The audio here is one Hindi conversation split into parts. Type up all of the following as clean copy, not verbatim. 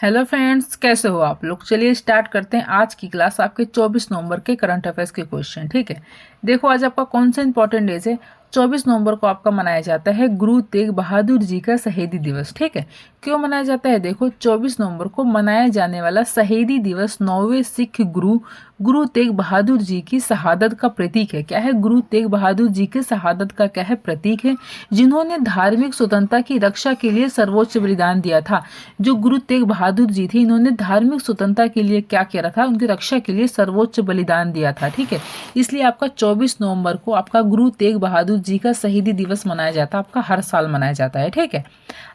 हेलो फ्रेंड्स, कैसे हो आप लोग। चलिए स्टार्ट करते हैं आज की क्लास। आपके 24 नवंबर के करंट अफेयर्स के क्वेश्चन। ठीक है, देखो आज आपका कौन सा इंपॉर्टेंट डेज है। 24 नवंबर को आपका मनाया जाता है गुरु तेग बहादुर जी का शहीदी दिवस। ठीक है, क्यों मनाया जाता है। देखो 24 नवंबर को मनाया जाने वाला शहीदी दिवस 9वें सिख गुरु गुरु तेग बहादुर जी की शहादत का प्रतीक है। क्या है, गुरु तेग बहादुर जी की शहादत का क्या है, प्रतीक है, जिन्होंने धार्मिक स्वतंत्रता की रक्षा के लिए सर्वोच्च बलिदान दिया था। जो गुरु तेग बहादुर जी थे, इन्होंने धार्मिक स्वतंत्रता के लिए क्या किया था, उनकी रक्षा के लिए सर्वोच्च बलिदान दिया था। ठीक है, इसलिए आपका 24 नवंबर को आपका गुरु तेग बहादुर जी का शहीदी दिवस मनाया जाता है, आपका हर साल मनाया जाता है। ठीक है,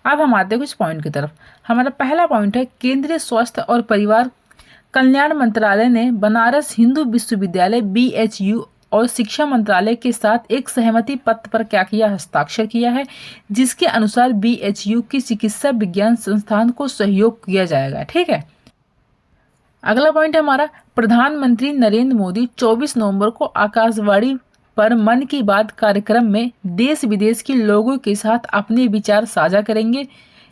अब हम आते हैं कुछ पॉइंट की तरफ। हमारा पहला पॉइंट है, केंद्रीय स्वास्थ्य और परिवार कल्याण मंत्रालय ने बनारस हिंदू विश्वविद्यालय BHU और शिक्षा मंत्रालय के साथ एक सहमति पत्र पर क्या किया, हस्ताक्षर किया है, जिसके अनुसार BHU की चिकित्सा विज्ञान संस्थान को सहयोग किया जाएगा। ठीक है, अगला पॉइंट है हमारा, प्रधानमंत्री नरेंद्र मोदी 24 नवंबर को आकाशवाणी पर मन की बात कार्यक्रम में देश विदेश के लोगों के साथ अपने विचार साझा करेंगे।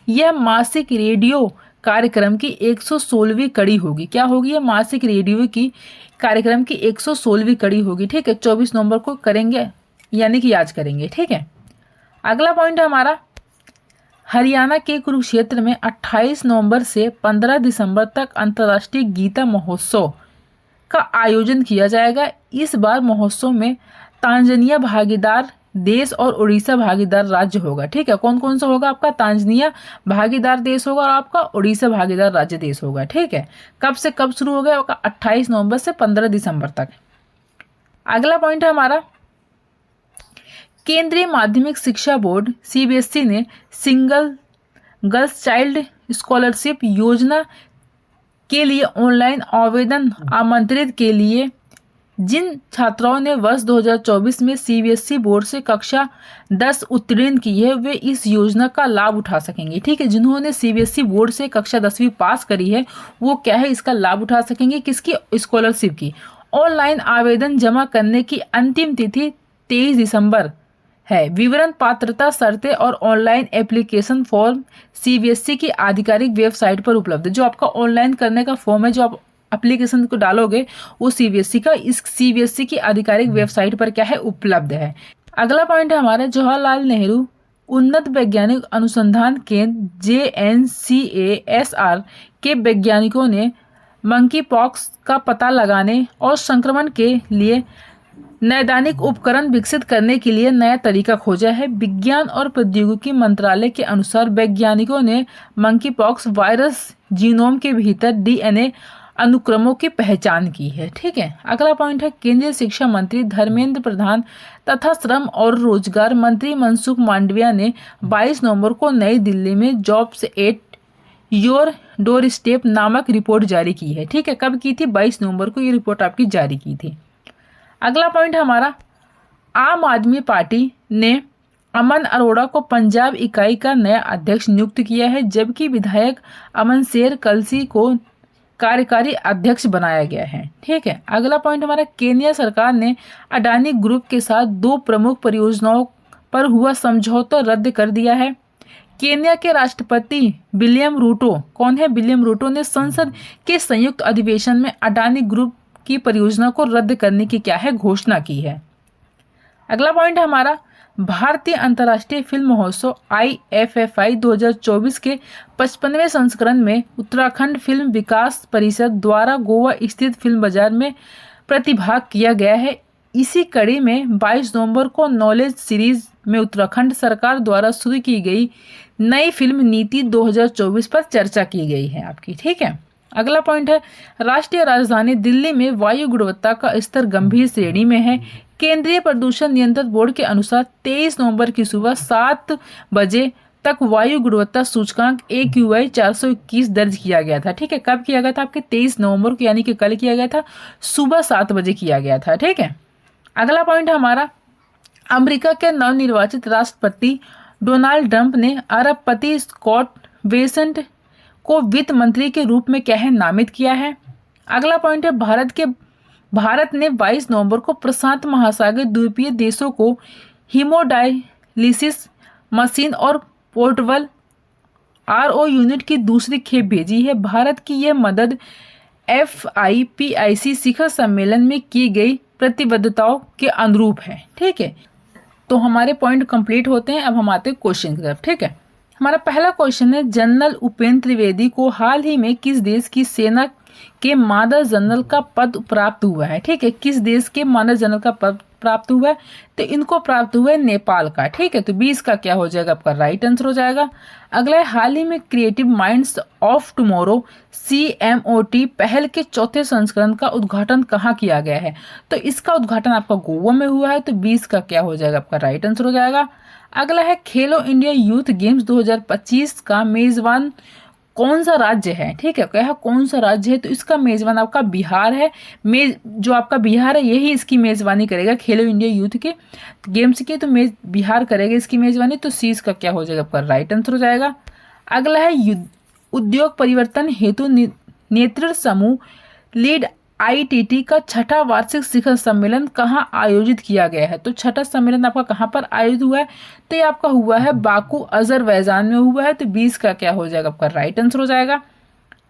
यह मासिक रेडियो कार्यक्रम की 116वीं कड़ी होगी। क्या होगी, यह मासिक रेडियो की कार्यक्रम की 116वीं कड़ी होगी। ठीक है, 24 नवंबर को करेंगे, यानी कि आज करेंगे। ठीक है, अगला पॉइंट है हमारा, हरियाणा के कुरुक्षेत्र में 28 नवंबर से 15 दिसंबर तक अंतर्राष्ट्रीय गीता महोत्सव का आयोजन किया जाएगा। इस बार महोत्सव में तांजानिया भागीदार देश और उड़ीसा भागीदार राज्य होगा। ठीक है, कौन कौन सा होगा, आपका तांजानिया भागीदार देश होगा और आपका उड़ीसा भागीदार राज्य देश होगा। ठीक है, कब से कब शुरू हो गया, 28 नवंबर से 15 दिसंबर तक। अगला पॉइंट है हमारा, केंद्रीय माध्यमिक शिक्षा बोर्ड CBSE ने सिंगल गर्ल्स चाइल्ड स्कॉलरशिप योजना के लिए ऑनलाइन आवेदन आमंत्रित के लिए जिन छात्राओं ने वर्ष 2024 में CBSE बोर्ड से कक्षा 10 उत्तीर्ण की है, वे इस योजना का लाभ उठा सकेंगे। ठीक है, जिन्होंने CBSE बोर्ड से कक्षा 10वीं पास करी है, वो क्या है, इसका लाभ उठा सकेंगे। किसकी, स्कॉलरशिप की। ऑनलाइन आवेदन जमा करने की अंतिम तिथि 23 दिसंबर है। विवरण, पात्रता शर्तें और ऑनलाइन एप्लीकेशन फॉर्म CBSE की आधिकारिक वेबसाइट पर उपलब्ध है। जो आपका ऑनलाइन करने का फॉर्म है, जो आप एप्लीकेशन को डालोगे, वो CBSE की आधिकारिक वेबसाइट पर क्या है, उपलब्ध है। अगला पॉइंट है हमारा, जवाहरलाल नेहरू उन्नत वैज्ञानिक अनुसंधान केंद्र JNCASR के वैज्ञानिकों ने मंकी पॉक्स का पता लगाने और संक्रमण के लिए नैदानिक उपकरण विकसित करने के लिए नया तरीका खोजा है। विज्ञान और प्रौद्योगिकी मंत्रालय के अनुसार वैज्ञानिकों ने मंकी पॉक्स वायरस जीनोम के भीतर DNA अनुक्रमों की पहचान की है। ठीक है, अगला पॉइंट है, केंद्रीय शिक्षा मंत्री धर्मेंद्र प्रधान तथा श्रम और रोजगार मंत्री मनसुख मांडविया ने 22 नवंबर को नई दिल्ली में jobs at your door step नामक रिपोर्ट जारी की है। ठीक है, कब की थी, 22 नवंबर को ये रिपोर्ट आपकी जारी की थी। अगला पॉइंट हमारा, आम आदमी पार्टी ने अमन अरोड़ा को पंजाब इकाई का नया अध्यक्ष नियुक्त किया है, जबकि विधायक अमन शेर कलसी को कार्यकारी अध्यक्ष बनाया गया है। ठीक है, अगला पॉइंट हमारा, केन्या सरकार ने अडानी ग्रुप के साथ 2 प्रमुख परियोजनाओं पर हुआ समझौता रद्द कर दिया है। केन्या के राष्ट्रपति विलियम रूटो, कौन है, विलियम रूटो ने संसद के संयुक्त अधिवेशन में अडानी ग्रुप की परियोजना को रद्द करने की क्या है, घोषणा की है। अगला पॉइंट है हमारा, भारतीय अंतर्राष्ट्रीय फिल्म महोत्सव IFFI 2024 के 55वें संस्करण में उत्तराखंड फिल्म विकास परिषद द्वारा गोवा स्थित फिल्म बाजार में प्रतिभाग किया गया है। इसी कड़ी में 22 नवंबर को नॉलेज सीरीज में उत्तराखंड सरकार द्वारा शुरू की गई नई फिल्म नीति 2024 पर चर्चा की गई है आपकी। ठीक है, अगला पॉइंट है, राष्ट्रीय राजधानी दिल्ली में वायु गुणवत्ता का स्तर गंभीर श्रेणी में है। केंद्रीय प्रदूषण नियंत्रण बोर्ड के अनुसार 23 नवंबर की सुबह 7 बजे तक वायु गुणवत्ता सूचकांक AQI 421 दर्ज किया गया था। ठीक है, कब किया गया था, आपके 23 नवंबर को, यानी कि कल किया गया था, सुबह 7 बजे किया गया था। ठीक है, अगला पॉइंट है हमारा, अमेरिका के नवनिर्वाचित राष्ट्रपति डोनाल्ड ट्रंप ने अरबपति स्कॉट बेसेंट को वित्त मंत्री के रूप में क्या है, नामित किया है। अगला पॉइंट है, भारत ने 22 नवंबर को प्रशांत महासागर द्वीपीय देशों को हीमोडायलिसिस मशीन और पोर्टेबल RO यूनिट की दूसरी खेप भेजी है। भारत की यह मदद FIPIC शिखर सम्मेलन में की गई प्रतिबद्धताओं के अनुरूप है। ठीक है, तो हमारे पॉइंट कंप्लीट होते हैं। अब हम आते हैं क्वेश्चन की तरफ। ठीक है, हमारा पहला क्वेश्चन है, जनरल उपेंद्र त्रिवेदी को हाल ही में किस देश की सेना के मानद जनरल का पद प्राप्त हुआ है? ठीक है, किस देश के मानद जनरल का पद प्राप्त हुआ है? तो इनको प्राप्त हुआ है नेपाल का। ठीक है, तो 20 का क्या हो जाएगा आपका राइट आंसर हो जाएगा। अगला है, हाल ही में creative minds of tomorrow CMOT पहल के चौथे संस्करण का उद्घाटन कहाँ किया गया है? तो इसका उद्घाटन आपका गोवा में हुआ है। तो 20 का क्या हो जाएगा आपका राइट आंसर हो जाएगा। अगला है, खेलो इंडिया यूथ गेम्स 2025 का मेजबान कौन सा राज्य है? ठीक है, क्या कौन सा राज्य है? तो इसका मेजबान आपका बिहार है। जो आपका बिहार है यही इसकी मेजबानी करेगा खेलो इंडिया यूथ के गेम्स की। तो बिहार करेगा इसकी मेजबानी। तो सी इसका क्या हो जाएगा आपका राइट आंसर हो जाएगा। अगला है, उद्योग परिवर्तन हेतु नेतृत्व समूह लीड ITT का छठा वार्षिक शिखर सम्मेलन कहाँ आयोजित किया गया है? तो छठा सम्मेलन आपका कहाँ पर आयोजित हुआ है? तो ये आपका हुआ है बाकू अजरबैजान में हुआ है। तो 20 का क्या हो जाएगा आपका राइट आंसर हो जाएगा।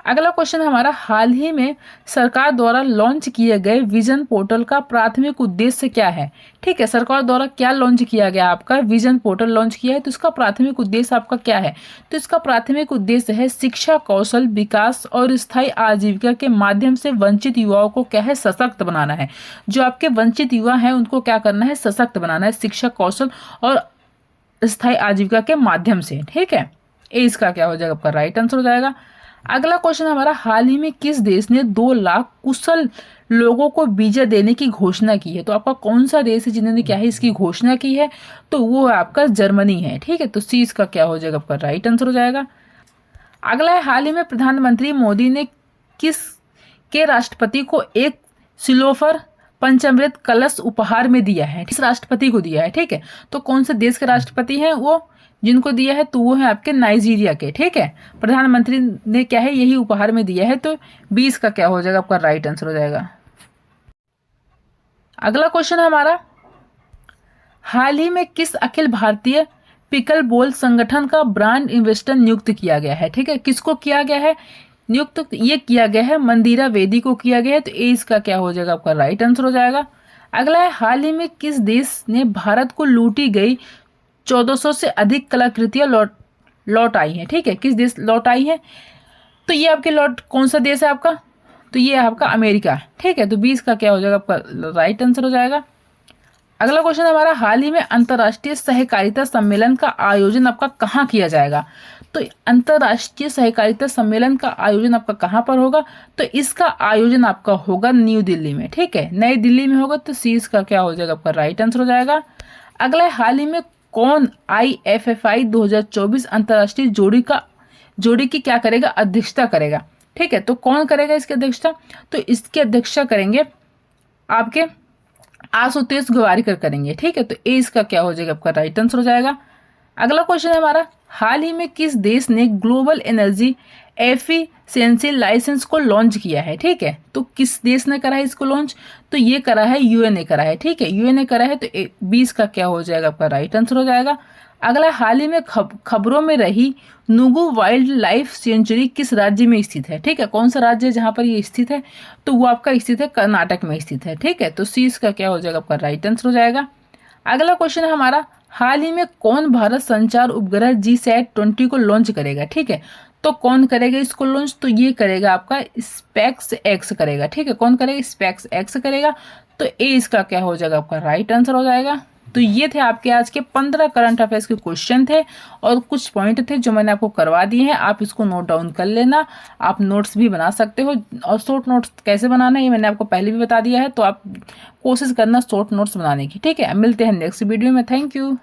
अगला क्वेश्चन हमारा, हाल ही में सरकार द्वारा लॉन्च किए गए विजन पोर्टल का प्राथमिक उद्देश्य क्या है? ठीक है, सरकार द्वारा क्या लॉन्च किया गया? आपका विजन पोर्टल लॉन्च किया है। तो इसका प्राथमिक उद्देश्य आपका क्या है? तो इसका प्राथमिक उद्देश्य है शिक्षा, कौशल विकास और स्थायी आजीविका के माध्यम से वंचित युवाओं को क्या है, सशक्त बनाना है। जो आपके वंचित युवा हैं उनको क्या करना है, सशक्त बनाना है शिक्षा, कौशल और स्थायी आजीविका के माध्यम से। ठीक है, ए इसका क्या हो जाएगा आपका राइट आंसर हो जाएगा। अगला क्वेश्चन हमारा, हाल ही में किस देश ने 2 लाख कुशल लोगों को वीजा देने की घोषणा की है? तो आपका कौन सा देश है जिन्होंने क्या है इसकी घोषणा की है? तो वो है आपका जर्मनी है। ठीक है, तो सी इसका क्या हो जाएगा आपका राइट आंसर हो जाएगा। अगला है, हाल ही में प्रधानमंत्री मोदी ने किस के राष्ट्रपति को एक सिल्वर पंचामृत कलश उपहार में दिया है? किस राष्ट्रपति को दिया है? ठीक है, तो कौन से देश के राष्ट्रपति हैं वो जिनको दिया है? तो वो है आपके नाइजीरिया के। ठीक है, प्रधानमंत्री ने क्या है यही उपहार में दिया है। तो 20 का क्या हो जाएगा आपका राइट आंसर हो जाएगा। अगला क्वेश्चन है हमारा, हाल ही में किस अखिल भारतीय पिकल बॉल संगठन का ब्रांड इन्वेस्टर नियुक्त किया गया है? ठीक है, किसको किया गया है नियुक्त? तो ये किया गया है मंदिरा वेदी को किया गया है। तो ए इसका क्या हो जाएगा आपका राइट आंसर हो जाएगा। अगला है, हाल ही में किस देश ने भारत को लूटी गई 1400 से अधिक कलाकृतियां लौट आई हैं? ठीक है, किस देश लौट आई है? तो ये आपके कौन सा देश है आपका? तो ये है आपका अमेरिका। ठीक है, तो 20 का क्या हो जाएगा आपका राइट आंसर हो जाएगा। अगला क्वेश्चन हमारा, हाल ही में अंतर्राष्ट्रीय सहकारिता सम्मेलन का आयोजन आपका कहाँ किया जाएगा? तो अंतर्राष्ट्रीय सहकारिता सम्मेलन का आयोजन आपका कहाँ पर होगा? तो इसका आयोजन आपका होगा न्यू दिल्ली में। ठीक है, नई दिल्ली में होगा। तो सी इसका क्या हो जाएगा आपका राइट आंसर हो जाएगा। अगला है, हाल ही में कौन IFFI 2024 अंतर्राष्ट्रीय जोड़ी की क्या करेगा, अध्यक्षता करेगा? ठीक है, तो कौन करेगा इसकी अध्यक्षता? तो इसकी अध्यक्षता करेंगे आपके आशुतोष गोवारिकर करेंगे। ठीक है, तो ए इसका क्या हो जाएगा आपका राइट आंसर हो जाएगा। अगला क्वेश्चन है हमारा, हाल ही में किस देश ने ग्लोबल एनर्जी एफिशिएंसी लाइसेंस को लॉन्च किया है? ठीक है, तो किस देश ने करा है इसको लॉन्च? तो ये करा है UN ने करा है। ठीक है, UN ने करा है। तो 20 का क्या हो जाएगा आपका राइट आंसर हो जाएगा। अगला, हाल ही में खबरों में रही नुगु वाइल्ड लाइफ सेंचुरी किस राज्य में स्थित है? ठीक है, कौन सा राज्य है जहां पर ये स्थित है? तो वो आपका स्थित है कर्नाटक में स्थित है। ठीक है, तो सी इसका क्या हो जाएगा आपका राइट आंसर हो जाएगा। अगला क्वेश्चन है हमारा, हाल ही में कौन भारत संचार उपग्रह GSAT-20 को लॉन्च करेगा? ठीक है, तो कौन करेगा इसको लॉन्च? तो ये करेगा आपका SpaceX करेगा। ठीक है, कौन करेगा? SpaceX करेगा। तो ए इसका क्या हो जाएगा आपका राइट आंसर हो जाएगा। तो ये थे आपके आज के 15 करंट अफेयर्स के क्वेश्चन थे और कुछ पॉइंट थे जो मैंने आपको करवा दिए हैं। आप इसको नोट डाउन कर लेना, आप नोट्स भी बना सकते हो। और शॉर्ट नोट्स कैसे बनाना है ये मैंने आपको पहले भी बता दिया है, तो आप कोशिश करना शॉर्ट नोट्स बनाने की। ठीक है, मिलते हैं नेक्स्ट वीडियो में। Thank you.